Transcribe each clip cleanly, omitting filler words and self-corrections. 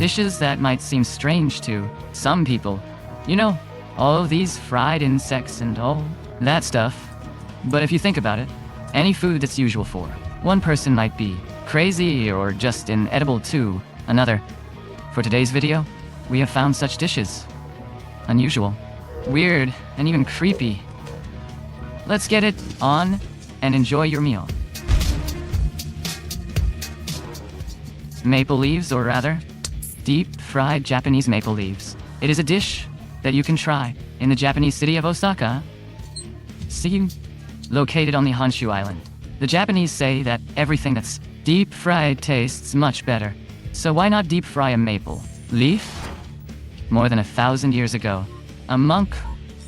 Dishes that might seem strange to some people. You know, all these fried insects and all that stuff. But if you think about it, any food that's usual for one person might be crazy or just inedible to another. For today's video, we have found such dishes. Unusual, weird, and even creepy. Let's get it on and enjoy your meal. Maple leaves, or rather, deep-fried Japanese maple leaves. It is a dish that you can try in the Japanese city of Osaka, located on the Honshu Island. The Japanese say that everything that's deep-fried tastes much better. So why not deep-fry a maple leaf? More than 1,000 years ago, a monk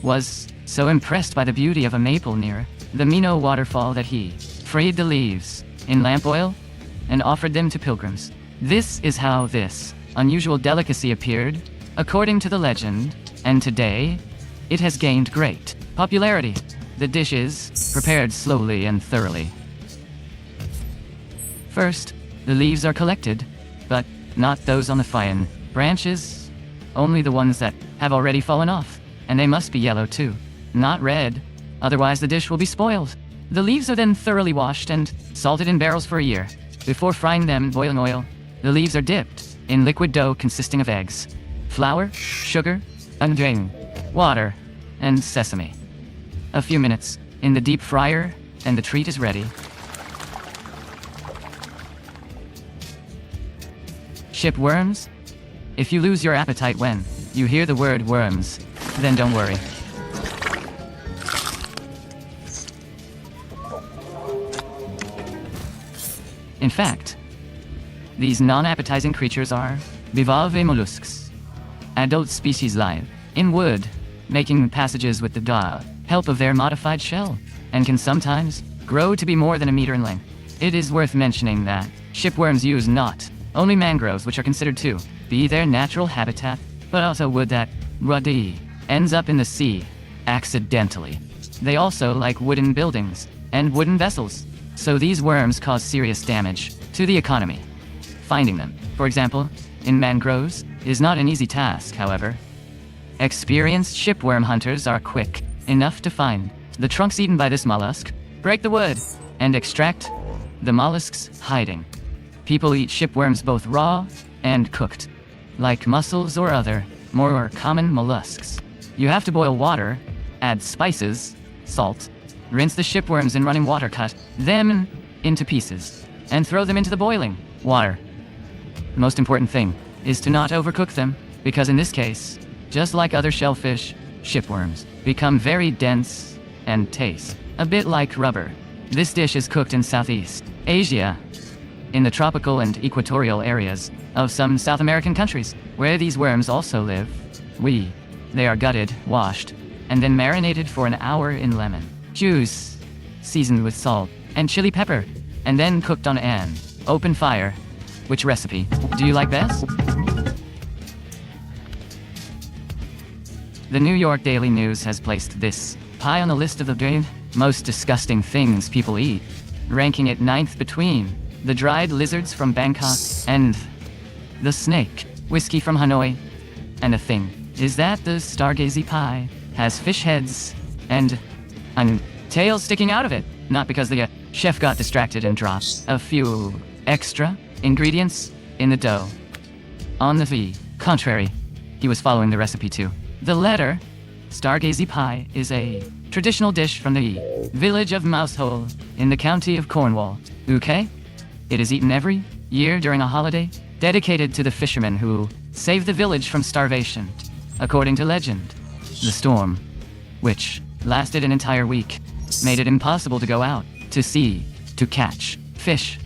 was so impressed by the beauty of a maple near the Mino waterfall that he fried the leaves in lamp oil and offered them to pilgrims. This is how this unusual delicacy appeared, according to the legend, and today, it has gained great popularity. The dish is prepared slowly and thoroughly. First, the leaves are collected, but not those on the fine branches, only the ones that have already fallen off, and they must be yellow too, not red, otherwise the dish will be spoiled. The leaves are then thoroughly washed and salted in barrels for a year. Before frying them in boiling oil, the leaves are dipped in liquid dough consisting of eggs, flour, sugar, and water, and sesame. A few minutes in the deep fryer, and the treat is ready. Ship worms? If you lose your appetite when you hear the word worms, then don't worry. In fact, these non-appetizing creatures are bivalve mollusks. Adult species live in wood, making passages with the help of their modified shell, and can sometimes grow to be more than a meter in length. It is worth mentioning that shipworms use not only mangroves, which are considered to be their natural habitat, but also wood that ends up in the sea accidentally. They also like wooden buildings and wooden vessels, so these worms cause serious damage to the economy. Finding them, for example, in mangroves, is not an easy task, however. Experienced shipworm hunters are quick enough to find the trunks eaten by this mollusk, break the wood, and extract the mollusk's hiding. People eat shipworms both raw and cooked, like mussels or other more common mollusks. You have to boil water, add spices, salt, rinse the shipworms in running water, cut them into pieces, and throw them into the boiling water. The most important thing is to not overcook them, because in this case, just like other shellfish, shipworms become very dense and taste a bit like rubber. This dish is cooked in Southeast Asia, in the tropical and equatorial areas of some South American countries, where these worms also live. They are gutted, washed, and then marinated for an hour in lemon juice, seasoned with salt and chili pepper, and then cooked on an open fire. Which recipe do you like best? The New York Daily News has placed this pie on the list of the most disgusting things people eat, ranking it 9th between the dried lizards from Bangkok and the snake whiskey from Hanoi. And the thing is that the stargazy pie has fish heads and tails sticking out of it, not because the chef got distracted and dropped a few extra ingredients in the dough. On the contrary, he was following the recipe to the letter. Stargazy pie is a traditional dish from the village of Mousehole in the county of Cornwall, UK. It is eaten every year during a holiday dedicated to the fishermen who saved the village from starvation. According to legend, the storm, which lasted an entire week, made it impossible to go out to sea to catch fish.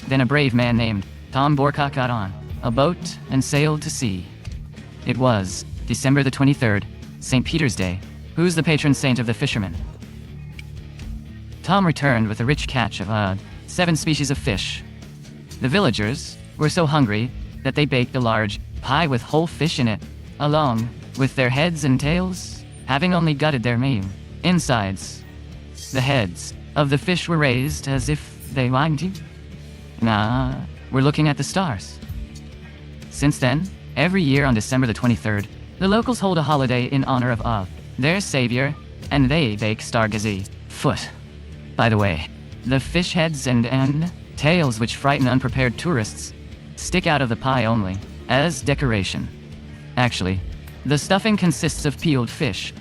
Then a brave man named Tom Borcock got on a boat and sailed to sea. It was December the 23rd, St. Peter's Day, who's the patron saint of the fishermen. Tom returned with a rich catch of 7 species of fish. The villagers were so hungry that they baked a large pie with whole fish in it, along with their heads and tails, having only gutted their main insides. The heads of the fish were raised as if they were looking at the stars. Since then, every year on December the 23rd, the locals hold a holiday in honor of their savior, and they bake stargazy foot. By the way, the fish heads and tails which frighten unprepared tourists stick out of the pie only as decoration. Actually, the stuffing consists of peeled fish,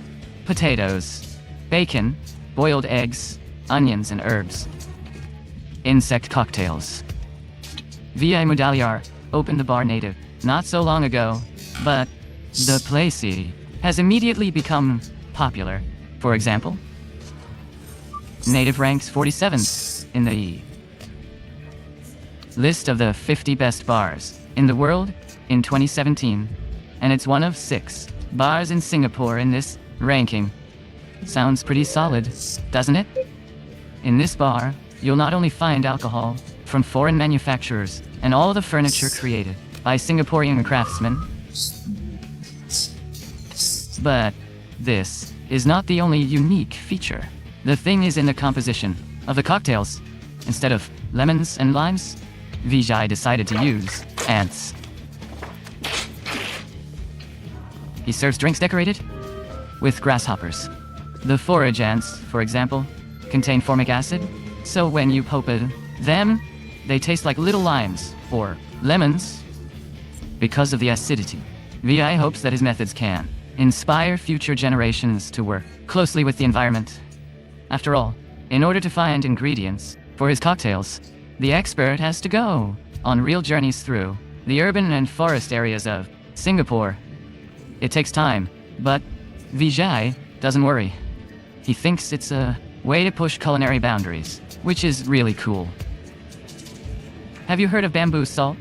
potatoes, bacon, boiled eggs, onions, and herbs. Insect cocktails. V.I. Mudaliar opened the bar native not so long ago, but the place has immediately become popular. For example, native ranks 47th in the list of the 50 best bars in the world in 2017, and it's one of 6 bars in Singapore in this ranking. Sounds pretty solid, doesn't it? In this bar, you'll not only find alcohol from foreign manufacturers and all the furniture created by Singaporean craftsmen, but this is not the only unique feature. The thing is in the composition of the cocktails. Instead of lemons and limes, Vijay decided to use ants. He serves drinks decorated with grasshoppers. The forage ants, for example, contain formic acid, so when you poke them, they taste like little limes or lemons because of the acidity. Vi hopes that his methods can inspire future generations to work closely with the environment. After all, in order to find ingredients for his cocktails, the expert has to go on real journeys through the urban and forest areas of Singapore. It takes time, but Vijay doesn't worry. He thinks it's a way to push culinary boundaries, which is really cool. Have you heard of bamboo salt?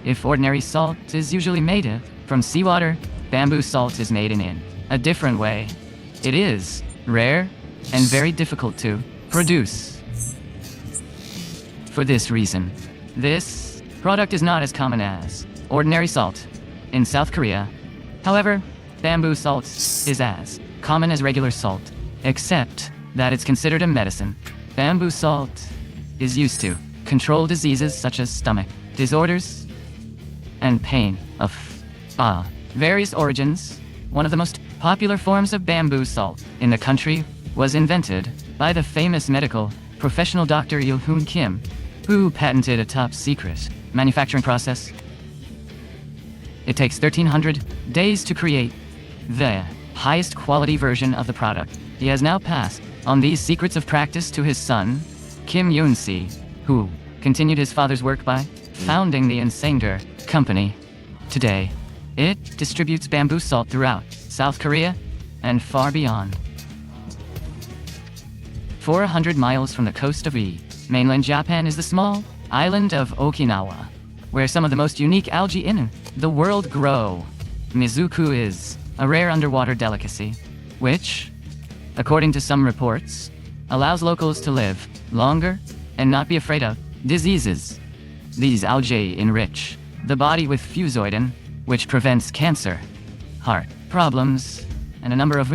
If ordinary salt is usually made from seawater, bamboo salt is made in a different way. It is rare and very difficult to produce. For this reason, this product is not as common as ordinary salt in South Korea. However, bamboo salt is as common as regular salt, except that it's considered a medicine. Bamboo salt is used to control diseases such as stomach disorders and pain of various origins. One of the most popular forms of bamboo salt in the country was invented by the famous medical professional Dr. Il-Hoon Kim, who patented a top-secret manufacturing process. It takes 1,300 days to create the highest quality version of the product. He has now passed on these secrets of practice to his son, Kim Yoon-si, who continued his father's work by founding the Insangder Company. Today, it distributes bamboo salt throughout South Korea and far beyond. 400 miles from the coast of mainland Japan is the small island of Okinawa, where some of the most unique algae in the world grow. Mizuku is a rare underwater delicacy, which, according to some reports, allows locals to live longer and not be afraid of diseases. These algae enrich the body with fusoidin, which prevents cancer, heart problems, and a number of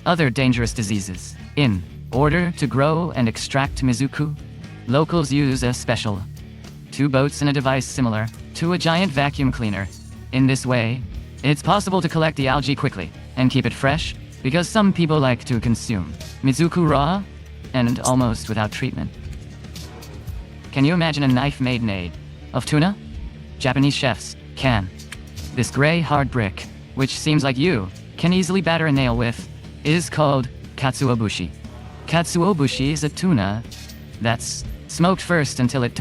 other dangerous diseases. In order to grow and extract Mizuku, locals use a special 2 boats and a device similar to a giant vacuum cleaner. In this way, it's possible to collect the algae quickly and keep it fresh, because some people like to consume Mizuku raw and almost without treatment. Can you imagine a knife made of tuna? Japanese chefs can. This gray hard brick, which seems like you can easily batter a nail with, is called katsuobushi. Katsuobushi is a tuna that's smoked first until it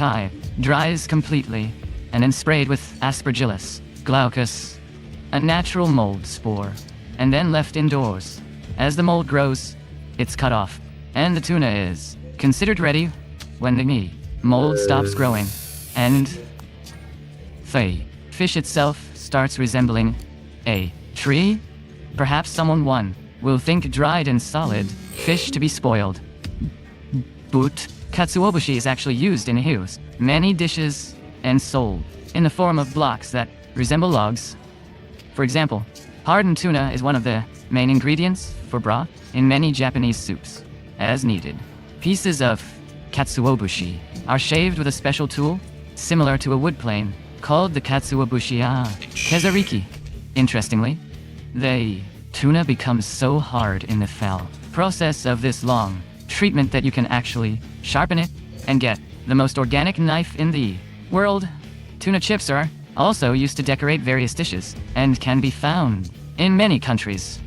dries completely, and then sprayed with Aspergillus glaucus, a natural mold spore, and then left indoors. As the mold grows, it's cut off, and the tuna is considered ready when the mold stops growing, and the fish itself starts resembling a tree. Perhaps someone will think dried and solid fish to be spoiled. But katsuobushi is actually used in many dishes and sold in the form of blocks that resemble logs. For example, hardened tuna is one of the main ingredients for broth in many Japanese soups. As needed, pieces of katsuobushi are shaved with a special tool similar to a wood plane called the katsuobushi kezariki. Interestingly, the tuna becomes so hard in the fell process of this long treatment that you can actually sharpen it and get the most organic knife in the world. Tuna chips are also used to decorate various dishes and can be found in many countries.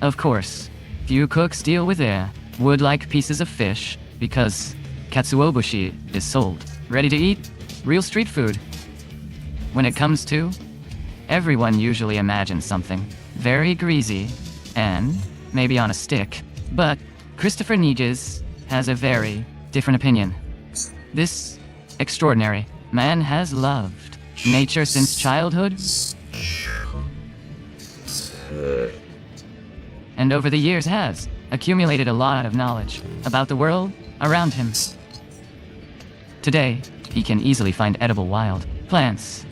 Of course, few cooks deal with their wood-like pieces of fish because katsuobushi is sold ready to eat, real street food. When it comes to, everyone usually imagines something very greasy and maybe on a stick, but Christopher Niges has a very different opinion. This extraordinary man has loved nature since childhood, and over the years has accumulated a lot of knowledge about the world around him. Today, he can easily find edible wild plants,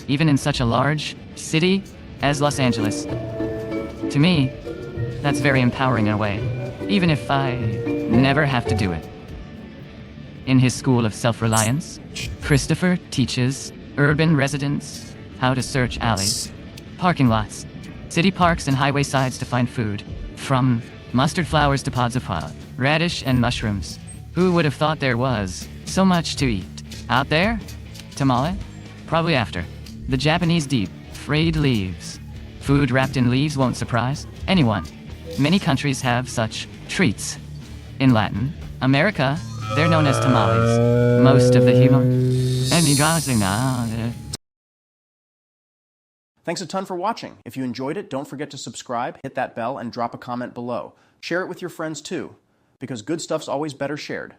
even in such a large city as Los Angeles. To me, that's very empowering in a way, even if I never have to do it. In his school of self-reliance, Christopher teaches urban residents how to search alleys, parking lots, city parks, and highway sides to find food, from mustard flowers to pods of radish and mushrooms. Who would have thought there was so much to eat out there? Tamale? Probably after the Japanese deep frayed leaves. Food wrapped in leaves won't surprise anyone. Many countries have such treats. In Latin America, they're known as tamales. Most of the Thanks a ton for watching. If you enjoyed it, don't forget to subscribe, hit that bell, and drop a comment below. Share it with your friends too, because good stuff's always better shared.